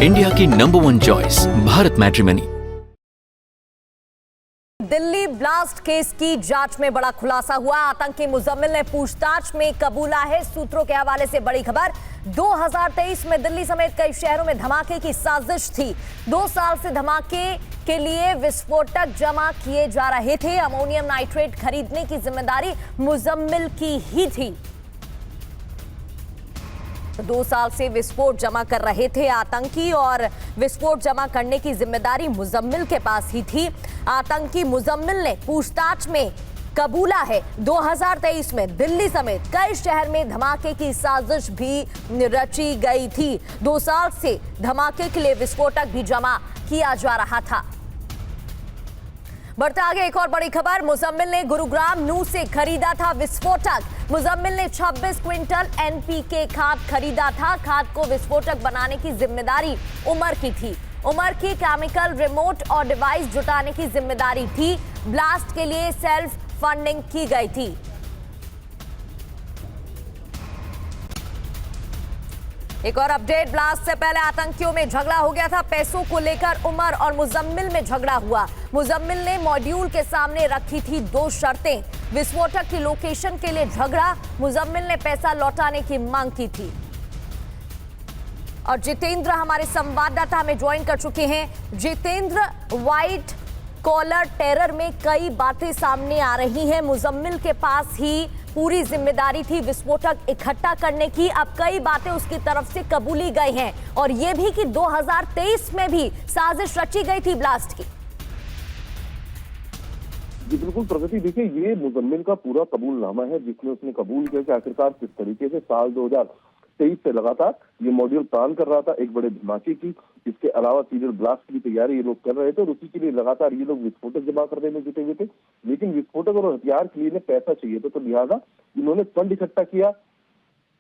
India की #1 choice Bharat matrimony. Delhi blast case की जांच में बड़ा खुलासा हुआ। आतंकी मुजम्मिल ने पूछताछ में कबूला है। सूत्रों के हवाले से बड़ी खबर। 2023 में दिल्ली समेत कई शहरों में धमाके की साजिश थी। 2 साल से धमाके के लिए विस्फोटक जमा किए जा रहे थे। अमोनियम नाइट्रेट खरीदने की जिम्मेदारी मुजम्मिल की ही थी। 2 साल से विस्फोट जमा कर रहे थे आतंकी और विस्फोट जमा करने की जिम्मेदारी मुजम्मिल के पास ही थी। आतंकी मुजम्मिल ने पूछताछ में कबूला है 2023 में दिल्ली समेत कई शहर में धमाके की साजिश भी रची गई थी। 2 साल से धमाके के लिए विस्फोटक भी जमा किया जा रहा था। बढ़ते आगे एक और बड़ी खबर। मुजम्मिल ने गुरुग्राम नू से खरीदा था विस्फोटक। मुजम्मिल ने 26 क्विंटल एनपीके खाद खरीदा था। खाद को विस्फोटक बनाने की जिम्मेदारी उमर की थी। उमर की केमिकल रिमोट और डिवाइस जुटाने की जिम्मेदारी थी। ब्लास्ट के लिए सेल्फ फंडिंग की गई थी। एक और अपडेट। ब्लास्ट से पहले आतंकियों में झगड़ा हो गया था। पैसों को लेकर उमर और मुजम्मिल में झगड़ा हुआ। मुजम्मिल ने मॉड्यूल के सामने रखी थी 2 शर्तें। विस्फोटक की लोकेशन के लिए झगड़ा। मुजम्मिल ने पैसा लौटाने की मांग की थी। और जितेंद्र हमारे संवाददाता हमें ज्वाइन कर चुके हैं। जितेंद्र, व्हाइट कॉलर टेरर में कई बातें सामने आ रही हैं। मुजम्मिल के पास ही पूरी जिम्मेदारी थी विस्फोटक इकट्ठा करने की। अब कई बातें उसकी तरफ से कबूली गई हैं और यह भी कि 2023 में भी साजिश रची गई थी ब्लास्ट की। जी बिल्कुल प्रगति, देखिए ये मुजम्मिल का पूरा कबूलनामा है जिसमें उसने कबूल किया कि आखिरकार किस तरीके से साल 2023 से लगातार ये मॉड्यूल प्लान कर रहा था एक बड़े धमाके की। इसके अलावा सीरियल ब्लास्ट की तैयारी ये लोग कर रहे थे और उसी के लिए लगातार ये लोग विस्फोटक जमा करने में जुटे हुए थे। लेकिन विस्फोटक और हथियार के लिए पैसा चाहिए था, तो लिहाजा इन्होंने फंड इकट्ठा किया।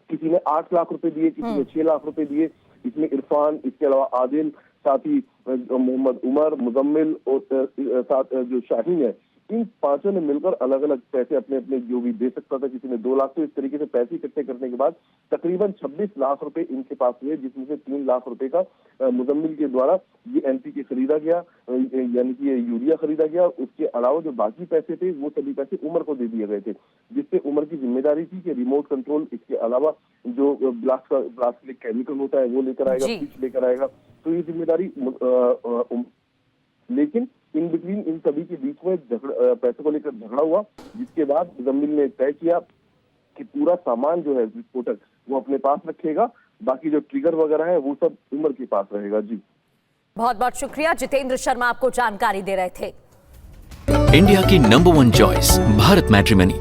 किसी ने 8 लाख रुपए दिए, किसी ने 6 लाख रुपए दिए। इसमें इरफान, इसके अलावा आदिल, साथ ही मोहम्मद उमर, मुजम्मिल और साथ जो शाहीन है, इन 5 ने मिलकर अलग अलग पैसे अपने अपने जो भी दे सकता था। किसी ने 2 लाख। तो इस तरीके से पैसे इकट्ठे करने के बाद तकरीबन 26 लाख रुपए इनके पास हुए, जिसमें से 3 लाख रुपए का मुजम्मिल के द्वारा ये एनपीके खरीदा गया, यानी कि ये यूरिया खरीदा गया। उसके अलावा जो बाकी पैसे थे वो सभी पैसे उमर को दे दिए गए थे, जिससे उमर की जिम्मेदारी थी कि रिमोट कंट्रोल, इसके अलावा जो ब्लास्ट के लिए केमिकल होता है वो लेकर आएगा, स्विच लेकर आएगा। तो ये जिम्मेदारी लेकिन इन बिटवीन इन सभी के बीच में पैसों को लेकर झगड़ा हुआ, जिसके बाद मुजम्मिल ने तय किया कि पूरा सामान जो है विस्फोटक वो अपने पास रखेगा, बाकी जो ट्रिगर वगैरह है वो सब उमर के पास रहेगा। जी बहुत बहुत शुक्रिया। जितेंद्र शर्मा आपको जानकारी दे रहे थे। इंडिया की #1 चॉइस भारत मैट्रिमनी।